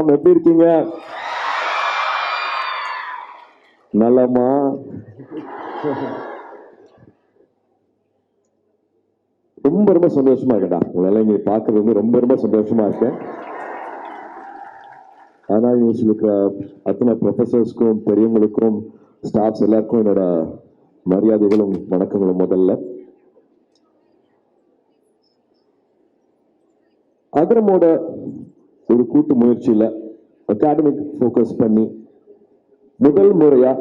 வணக்கம். எப்படி இருக்கீங்க? நலமா? ரொம்ப சந்தோஷமா இருக்கேன். உங்களால இங்க பாக்குறது வந்து ரொம்ப சந்தோஷமா இருக்கேன். ஆனா இருக்கிற அத்தனை ப்ரொஃபசர்ஸ்க்கும் பெரியவங்களுக்கும் ஸ்டாஃப்ஸ் எல்லாருக்கும் என்னோட மரியாதைகளும் வணக்கங்களும். முதல்ல அகரமோட ஒரு கூட்டு முயற்சியில அகாடமிக் ஃபோக்கஸ் பண்ணி முதல் முறையா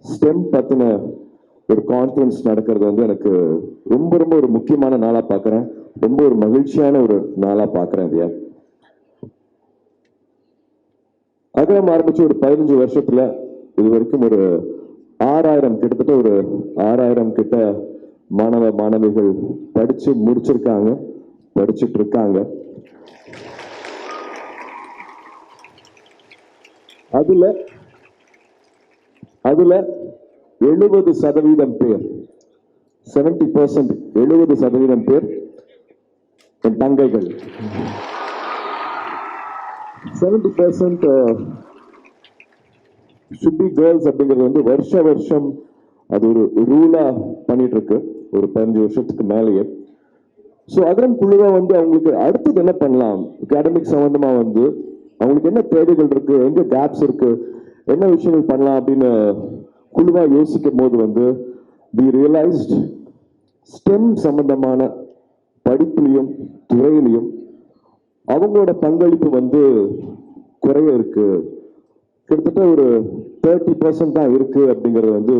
ஸ்டெம் பத்தின ஒரு கான்ஃபரன்ஸ் நடக்கிறது வந்து எனக்கு ரொம்ப ஒரு முக்கியமான நாளா பாக்குறேன். ரொம்ப ஒரு மகிழ்ச்சியான ஒரு நாளா பாக்குறேன். இல்லையா, அகரம் ஆரம்பிச்சு ஒரு 15 வருஷத்துல இது வரைக்கும் ஒரு 6000 கிட்டத்தட்ட ஒரு 6000 கிட்ட மாணவ மாணவிகள் படிச்சு முடிச்சிருக்காங்க, படிச்சுட்டு இருக்காங்க. அதுல 70% பேர் 70% 70% பேர் என் தங்கைகள். 70% should be girls அப்படிங்கிறது வந்து வருஷம் அது ஒரு ரூலா பண்ணிட்டு இருக்கு ஒரு 15 வருஷத்துக்கு மேலேயே. ஸோ அகரம் குழுவா வந்து அவங்களுக்கு அடுத்தது என்ன பண்ணலாம், அகாடமிக் சம்பந்தமா வந்து அவங்களுக்கு என்ன தேவைகள் இருக்கு, எங்க கேப்ஸ் இருக்கு, என்ன விஷயங்கள் பண்ணலாம் அப்படின்னு குழுவா யோசிக்கும் போது வந்து we realized ஸ்டெம் சம்பந்தமான படிப்புலையும் துறையிலையும் அவங்களோட பங்களிப்பு வந்து குறைய இருக்கு. கிட்டத்தட்ட ஒரு 30% தான் இருக்கு அப்படிங்கிறது வந்து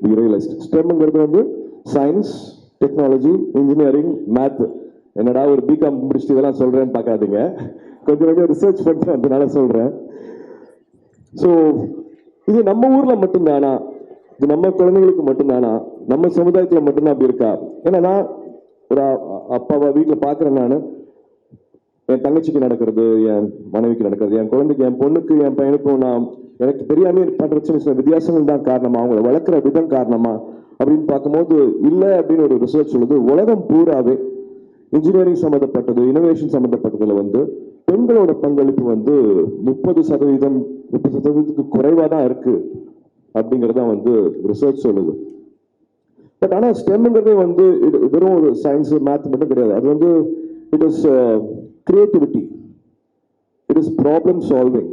we realized. ஸ்டெம்ங்கிறது வந்து சயின்ஸ், டெக்னாலஜி, இன்ஜினியரிங், மேத். என்னடா ஒரு பிகாம் முடிச்சுட்டு இதெல்லாம் சொல்றேன்னு பார்க்காதீங்க, கொஞ்சம் ரிசர்ச் பண்ணிட்டு அதனால சொல்றேன். ஸோ இது நம்ம ஊர்ல மட்டும்தானா, இது நம்ம குழந்தைங்களுக்கு மட்டும்தானா, நம்ம சமுதாயத்துல மட்டும்தான் அப்படி இருக்கா? ஏன்னா நான் ஒரு அப்பாவை வீட்டில் பார்க்குறேன். நான் என் தங்கச்சிக்கு நடக்கிறது, என் மனைவிக்கு நடக்கிறது, என் குழந்தைக்கு, என் பொண்ணுக்கு, என் பையனுக்கும் நான் எனக்கு தெரியாம பண்ற சின்ன வித்தியாசங்கள் தான் காரணமா, அவங்களை வளர்க்குற விதம் காரணமா அப்படின்னு பார்க்கும்போது இல்லை அப்படின்னு ஒரு ரிசர்ச் சொல்லுது. உலகம் பூராவே இன்ஜினியரிங் சம்மந்தப்பட்டது, இனோவேஷன் சம்மந்தப்பட்டதுல வந்து பெண்களோட பங்களிப்பு வந்து 30% குறைவா தான் இருக்கு அப்படிங்கறத வந்து ரிசர்ச் சொல்லுது. பட் ஆனா ஸ்டெம்ங்கிறதே வந்து வெறும் ஒரு சயின்ஸ் மேத் மட்டும் கிடையாது. அது வந்து it is creativity, it is problem solving,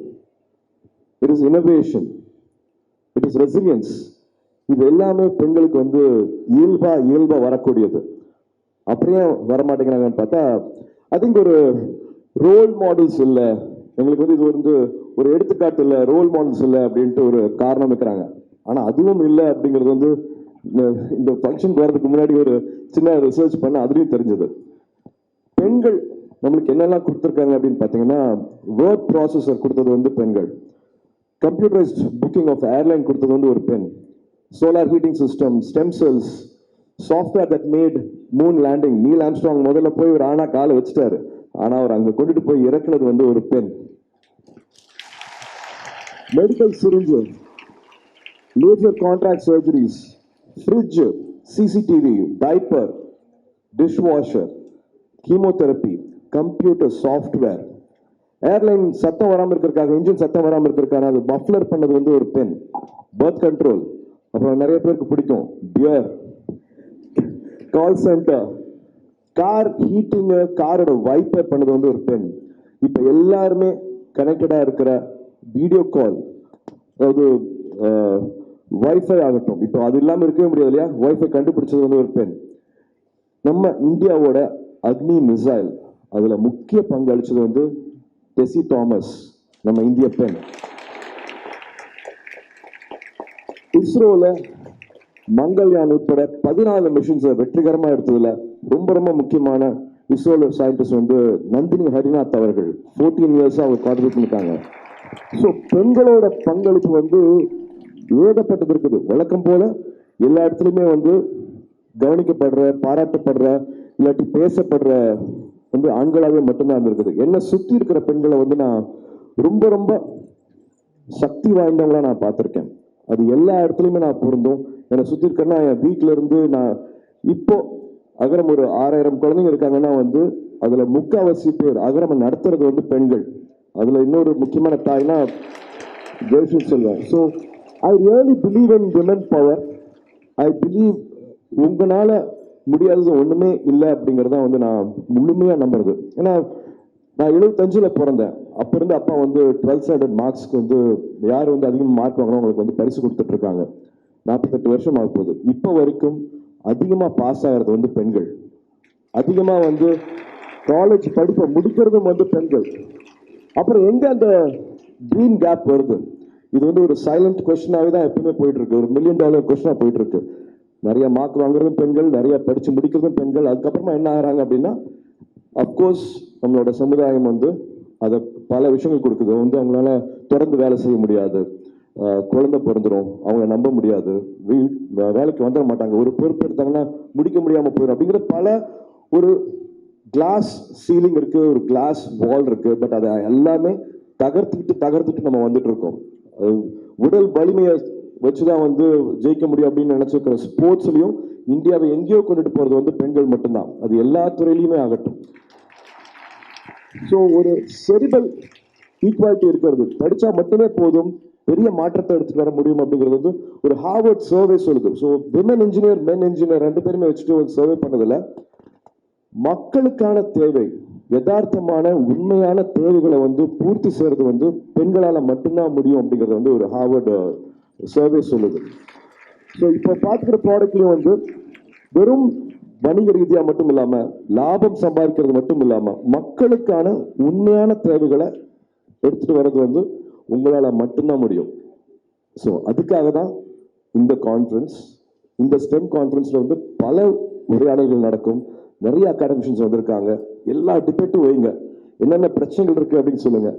it is innovation, it is resilience. இது எல்லாமே பெண்களுக்கு வந்து இயல்பா வரக்கூடியது. அப்படியே வரமாட்டேங்கிறாங்கன்னு பார்த்தா ஐ திங்க் ஒரு ரோல் மாடல்ஸ் இல்லை எங்களுக்கு வந்து, இது வந்து ஒரு எடுத்துக்காட்டு இல்லை, ரோல் மாடல்ஸ் இல்லை அப்படின்ட்டு ஒரு காரணம் வைக்கிறாங்க. ஆனா அதுவும் இல்லை அப்படிங்கிறது வந்து இந்த ஃபங்க்ஷன் போறதுக்கு முன்னாடி ஒரு சின்ன ரிசர்ச் பண்ண அதுலயும் தெரிஞ்சது. பெண்கள் நம்மளுக்கு என்னெல்லாம் கொடுத்துருக்காங்க அப்படின்னு பார்த்தீங்கன்னா, வேர்ட் ப்ராசஸர் கொடுத்தது வந்து பெண்கள், கம்ப்யூட்டரைஸ்ட் புக்கிங் ஆஃப் ஏர்லைன் கொடுத்தது வந்து ஒரு பெண், solar heating system, stem cells, software that made moon landing. Neil Armstrong முதல்ல போய் ஒரு ஆணா காலை வச்சுட்டாரு, ஆனா அவர் அங்க கொண்டுட்டு போய் இறக்குனது வந்து ஒரு பெண். Medical syringe, laser contract surgeries, fridge, CCTV, diaper, dish washer, chemotherapy, computer software, airline சத்தம் வராமல் இருக்கிறதுக்காக, இன்ஜின் சத்தம் வராமல் இருக்கிறதுக்கான அது மஃப்ளர் பண்ணது வந்து ஒரு பெண், பர்த் கண்ட்ரோல், அப்புறம் நிறைய பேருக்கு பிடிக்கும் pier, call centre, car heating, காரோட வைப்பர் பண்ணது வந்து ஒரு பெண். இப்ப எல்லாருமே கனெக்டடா இருக்கிற வீடியோ கால், அதாவது வைஃபை ஆகட்டும், இப்போ அது இல்லாம இருக்கவே முடியாது இல்லையா, வைஃபை கண்டுபிடிச்சது வந்து ஒரு பெண். நம்ம இந்தியாவோட அக்னி மிசைல், அதுல முக்கிய பங்கு அளிச்சது வந்து டெசி தாமஸ், நம்ம இந்திய பெண். இஸ்ரோல மங்கள்யான் உட்பட 14 மிஷன்ஸ் வெற்றிகரமா எடுத்ததுல ரொம்ப முக்கியமான இஸ்ரோல சயின்டிஸ்ட் வந்து நந்தினி ஹரிநாத் அவர்கள் 14 இயர்ஸா அவர் கான்ட்ரிபியூட் பண்ணிருக்காங்க. ஸோ பெண்களோட பங்களிப்பு வந்து ஏகப்பட்டது இருக்குது. வழக்கம் போல எல்லா இடத்துலையுமே வந்து கவனிக்கப்படுற, பாராட்டப்படுற, இல்லாட்டி பேசப்படுற வந்து ஆண்களாகவே மட்டும்தான் இருந்திருக்குது. என்ன சுத்தி இருக்கிற பெண்களை வந்து நான் ரொம்ப சக்தி வாய்ந்தவங்களா நான் பார்த்திருக்கேன். அது எல்லா இடத்துலையுமே நான் பொருந்தும். என்னை சுத்தி இருக்கிறேன்னா, என் வீட்டில இருந்து நான் இப்போ அகரம் ஒரு 6000 குழந்தைங்க இருக்காங்கன்னா வந்து அதுல முக்காவாசி பேர் அகரம் நடத்துறது வந்து பெண்கள். அதில் இன்னொரு முக்கியமான தாய்னா ஜெயஸ்ரீ சொல்லுவேன். So I really believe in women power. I believe உங்களால் முடியாதது ஒன்றுமே இல்லை அப்படிங்கிறத வந்து நான் முழுமையாக நம்புறது. ஏன்னா நான் 75 பிறந்தேன். அப்போ இருந்து அப்பா வந்து 12th ஸ்டாண்டர்ட் மார்க்ஸ்க்கு வந்து யார் வந்து அதிகமாக மார்க் வாங்கினா அவங்களுக்கு வந்து பரிசு கொடுத்துட்ருக்காங்க. 48 வருஷம் ஆக போகுது. இப்போ வரைக்கும் அதிகமாக பாஸ் ஆகிறது வந்து பெண்கள், அதிகமாக வந்து காலேஜ் படிப்பை முடிக்கிறதும் வந்து பெண்கள். அப்புறம் எங்கே அந்த ட்ரீம் கேப் வருது? இது வந்து ஒரு சைலண்ட் கொஸ்டினாகவே தான் எப்பவுமே போயிட்டு இருக்கு. ஒரு $1 மில்லியன் கொஸ்டினாக போயிட்டு இருக்கு. நிறைய மார்க் வாங்குறதும் பெண்கள், நிறைய படிச்சு முடிக்கிறதும் பெண்கள். அதுக்கப்புறமா என்ன ஆகிறாங்க அப்படின்னா, அப்கோர்ஸ் நம்மளோட சமுதாயம் வந்து அதை பல விஷயங்கள் கொடுக்குது. வந்து அவங்களால தொடர்ந்து வேலை செய்ய முடியாது, குழந்தை பிறந்துடும், அவங்கள நம்ப முடியாது, வேலைக்கு வந்துட மாட்டாங்க, ஒரு பொறுப்பு எடுத்தாங்கன்னா முடிக்க முடியாமல் போயிடும் அப்படிங்கிற பல ஒரு கிளாஸ் சீலிங் இருக்கு, ஒரு கிளாஸ் வால் இருக்கு. பட் அதை எல்லாமே தகர்த்துட்டு நம்ம வந்துட்டு இருக்கோம். உடல் வலிமையை வச்சுதான் வந்து ஜெயிக்க முடியும் அப்படின்னு நினைச்சிருக்கிற ஸ்போர்ட்ஸ்லயும் இந்தியாவை எங்கேயோ கொண்டுட்டு போறது வந்து பெண்கள் மட்டும்தான். அது எல்லா துறையிலுமே ஆகட்டும். ஸோ ஒரு செரிபல் ஈக்குவாலிட்டி இருக்கிறது, படிச்சா மட்டுமே போதும் பெரிய மாற்றத்தை எடுத்துட்டு வர முடியும் அப்படிங்கிறது வந்து ஒரு ஹார்வர்ட் சர்வே சொல்லுது. ஸோ விமன் இன்ஜினியர் மென் இன்ஜினியர் ரெண்டு பேருமே வச்சுட்டு ஒரு சர்வே பண்ணதில்ல. மக்களுக்கான தேவை, யதார்த்தமான உண்மையான தேவைகளை வந்து பூர்த்தி செய்யறது வந்து பெண்களால மட்டும்தான் முடியும் அப்படிங்கிறது வந்து ஒரு ஹார்வர்ட் சர்வே சொல்லுது. ஸோ இப்போ பார்த்துக்கிற ப்ராடக்ட்லையும் வந்து வெறும் வணிக ரீதியா மட்டும் இல்லாம, லாபம் சம்பாதிக்கிறது மட்டும் இல்லாம, மக்களுக்கான உண்மையான தேவைகளை எடுத்துட்டு வர்றது வந்து உங்களால மட்டும்தான் முடியும். ஸோ அதுக்காக தான் இந்த கான்ஃபரன்ஸ், இந்த ஸ்டெம் கான்ஃபரன்ஸ்ல வந்து பல உரையாடல்கள் நடக்கும். நிறைய அகாடமிஷன்ஸ் வந்திருக்காங்க. எல்லா டிபேட்டும் வைங்க, என்னென்ன பிரச்சனைகள் இருக்கு அப்படின்னு சொல்லுங்க.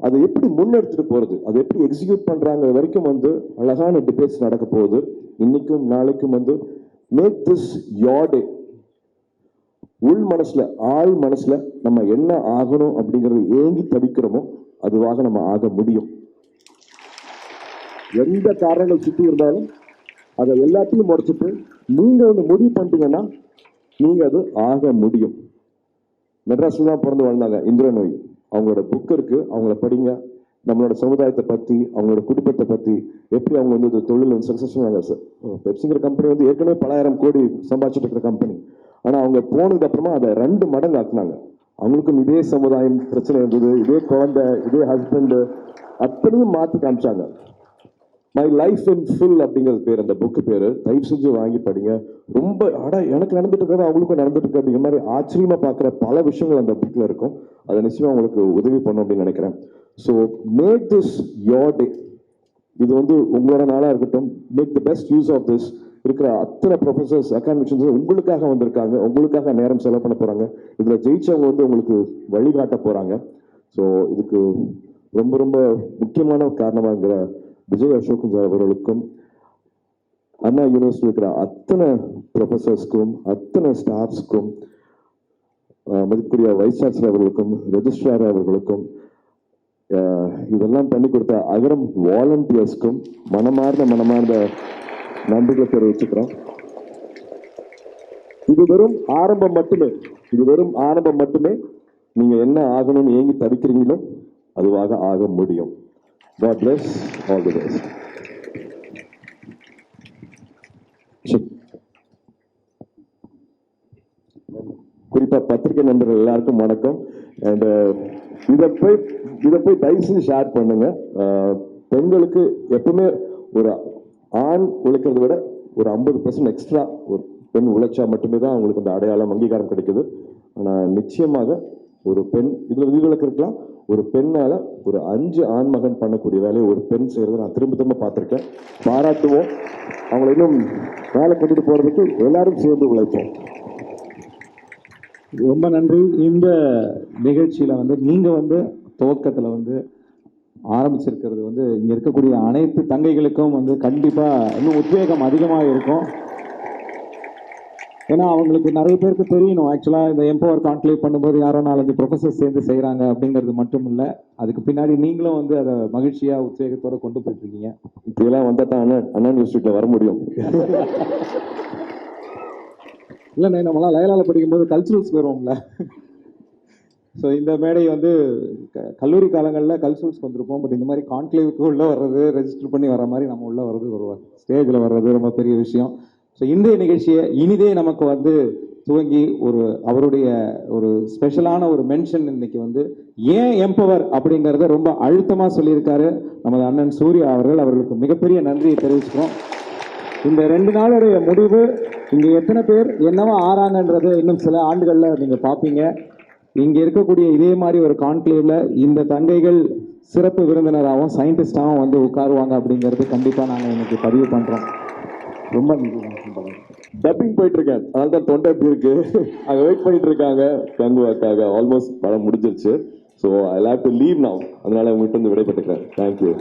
அதை எப்படி முன்னெடுத்துட்டு போறது, அதை எப்படி எக்ஸிக்யூட் பண்றாங்க வரைக்கும் வந்து அழகான டிபேட்ஸ் நடக்க போகுது. இன்னைக்கும் நாளைக்கும் வந்து மேக் திஸ் யோர் டே. உள் மனசுல, ஆள் மனசுல நம்ம என்ன ஆகணும் அப்படிங்கிறது ஏங்கி தவிக்கிறோமோ அதுவாக நம்ம ஆக முடியும். எந்த காரணங்கள் சுற்றி இருந்தாலும் அதை எல்லாத்தையும் முறைச்சிட்டு நீங்க ஒன்று முடிவு பண்ணிட்டீங்கன்னா நீங்க அது ஆக முடியும். மெட்ராஸ்ல தான் பிறந்து வாழ்ந்தாங்க இந்திரநோய். அவங்களோட புக் இருக்கு, அவங்கள படிங்க. நம்மளோட சமுதாயத்தை பத்தி, அவங்களோட குடும்பத்தை பத்தி, எப்படி அவங்க வந்து தொழில் சக்சஸ்ஃபுல்லாக. பெப்சிங்கிற கம்பெனி வந்து ஏற்கனவே பல ஆயிரம் கோடி சம்பாதிச்சுட்டு இருக்கிற கம்பெனி. ஆனா அவங்க போனதுக்கு அப்புறமா அதை 2 மடங்கு ஆக்குனாங்க. அவங்களுக்கும் இதே சமுதாயம் பிரச்சனை இருந்தது, இதே குழந்தை, இதே ஹஸ்பண்ட், அத்தனையும் மாற்றி காமிச்சாங்க. மை லைஃப் இன் ஃபுல் அப்படிங்கிறது பேர் அந்த புக்கு பேரு. தயவு செஞ்சு வாங்கி படிங்க. ரொம்ப எனக்கு நடந்துட்டு இருக்கிறது அவங்களுக்கும் நடந்துட்டு இருக்கு அப்படிங்கிற மாதிரி ஆச்சரியமா பார்க்குற பல விஷயங்கள் அந்த புக்கில் இருக்கும். அதை நிச்சயமா உங்களுக்கு உதவி பண்ணும் அப்படின்னு நினைக்கிறேன். So make this your day. இது வந்து உங்களோட நாளாக இருக்கட்டும். Make the best use of this. இருக்கிற அத்தனை ப்ரொஃபசர்ஸ், அகாடமிஷன்ஸ் உங்களுக்காக வந்திருக்காங்க, உங்களுக்காக நேரம் செலவு பண்ண போறாங்க. இதுல ஜெயிச்சவங்க வந்து உங்களுக்கு வழிகாட்ட போறாங்க. ஸோ இதுக்கு ரொம்ப ரொம்ப முக்கியமான காரணமாக இருக்கிற விஜய் அசோக் அவர்களுக்கும், அண்ணா யூனிவர்சிட்டி இருக்கிற அத்தனை ப்ரொஃபசர்ஸ்க்கும், அத்தனை ஸ்டாஃப்ஸ்க்கும், மதிப்புக்குரிய வைஸ் சான்சலர் அவர்களுக்கும், ரெஜிஸ்ட்ரார் அவர்களுக்கும், இதெல்லாம் பண்ணி கொடுத்த அகரம் வாலண்டியர்ஸ்க்கும் மனமார்ந்த நன்றிகளை தெரிவிச்சுக்கிறோம். இது வெறும் ஆரம்பம் மட்டுமே. இது வெறும் ஆரம்பம் மட்டுமே. நீங்க என்ன ஆகணும்னு ஏங்கி தவிக்கிறீங்களோ அதுவாக ஆக முடியும். God bless, all the best. குறிப்பா பத்திரிகை நண்பர்கள் எல்லாருக்கும் வணக்கம். அண்ட் இதை போய் தயவு செஞ்சு ஷேர் பண்ணுங்க. பெண்களுக்கு எப்பவுமே ஒரு ஆண் உழைக்கிறத விட ஒரு 50% எக்ஸ்ட்ரா ஒரு பெண் உழைச்சா மட்டுமே தான் அவங்களுக்கு அந்த அடையாளம், அங்கீகாரம் கிடைக்குது. ஆனால் நிச்சயமாக ஒரு பெண் இதுல விதிவிலக்கு இருக்கலாம். ஒரு பெண்ணால ஒரு 5 ஆண்மகன் பண்ணக்கூடிய வேலையை ஒரு பெண் செய்யறதை நான் திரும்ப பார்த்திருக்கேன். பாராட்டுவோம். அவங்களை இன்னும் வேலை கொண்டுட்டு போறதுக்கு எல்லாரும் சேர்ந்து உழைப்போம். ரொம்ப நன்றி. இந்த நிகழ்ச்சியில வந்து நீங்க வந்து துவக்கத்துல வந்து ஆரம்பிச்சிருக்கிறது வந்து இங்க இருக்கக்கூடிய அனைத்து தங்கைகளுக்கும் வந்து கண்டிப்பா இன்னும் உத்வேகம் அதிகமாக இருக்கும். ஏன்னா அவங்களுக்கு நிறைய பேருக்கு தெரியணும், ஆக்சுவலா இந்த எம்பவர் கான்க்ளேவ் பண்ணும்போது யாரோ 4-5 ப்ரொஃபசர் சேர்ந்து செய்யறாங்க அப்படிங்கிறது மட்டும் இல்லை, அதுக்கு பின்னாடி நீங்களும் வந்து அதை மகிழ்ச்சியா உத்வேகத்தோட கொண்டு போயிட்டு இருக்கீங்க. இப்படியெல்லாம் வந்தா தான் அண்ணா யூனிவர்சிட்டியில வர முடியும். இல்லைண்ணே, நம்மளாம் லயலால படிக்கும்போது கல்ச்சுரல்ஸ் வருவோம்ல, ஸோ இந்த மேடை வந்து கல்லூரி காலங்களில் கல்சூல்ஸ்க்கு வந்திருப்போம். பட் இந்த மாதிரி கான்க்ளேவுக்கு உள்ளே வர்றது, ரெஜிஸ்டர் பண்ணி வர மாதிரி நம்ம உள்ளே வர்றது ஒரு ஸ்டேஜில் வர்றது ரொம்ப பெரிய விஷயம். ஸோ இன்றைய நிகழ்ச்சியை இனிதே நமக்கு வந்து துவங்கி அவருடைய ஒரு ஸ்பெஷலான ஒரு மென்ஷன் இன்னைக்கு வந்து ஏன் எம்பவர் அப்படிங்கிறத ரொம்ப அழுத்தமாக சொல்லியிருக்காரு நமது அண்ணன் சூர்யா அவர்களுக்கு மிகப்பெரிய நன்றியை தெரிவிச்சுக்கிறோம். இந்த 2 நாளுடைய முடிவு இங்கே எத்தனை பேர் என்னவா ஆறாங்கன்றது இன்னும் சில ஆண்டுகளில் நீங்கள் பார்ப்பீங்க. இங்கே இருக்கக்கூடிய இதே மாதிரி ஒரு கான்க்ளேவ்ல இந்த தங்கைகள் சிறப்பு விருந்தினராகவும் சயின்டிஸ்டாகவும் வந்து உட்காருவாங்க அப்படிங்கிறது கண்டிப்பாக நாங்கள் இன்னைக்கு பதிவு பண்ணுறோம். ரொம்ப டப்பிங் போயிட்டு இருக்கேன், அதனால தான் தொண்டை எப்படி இருக்கு. அங்கே வெயிட் பண்ணிட்டு இருக்காங்க கங்குவாக்காக. ஆல்மோஸ்ட் படம் முடிஞ்சிருச்சு. So I have to leave now. அதனால உங்கள்கிட்ட இருந்து விடைபெற்றுக்கிறேன். தேங்க்யூ.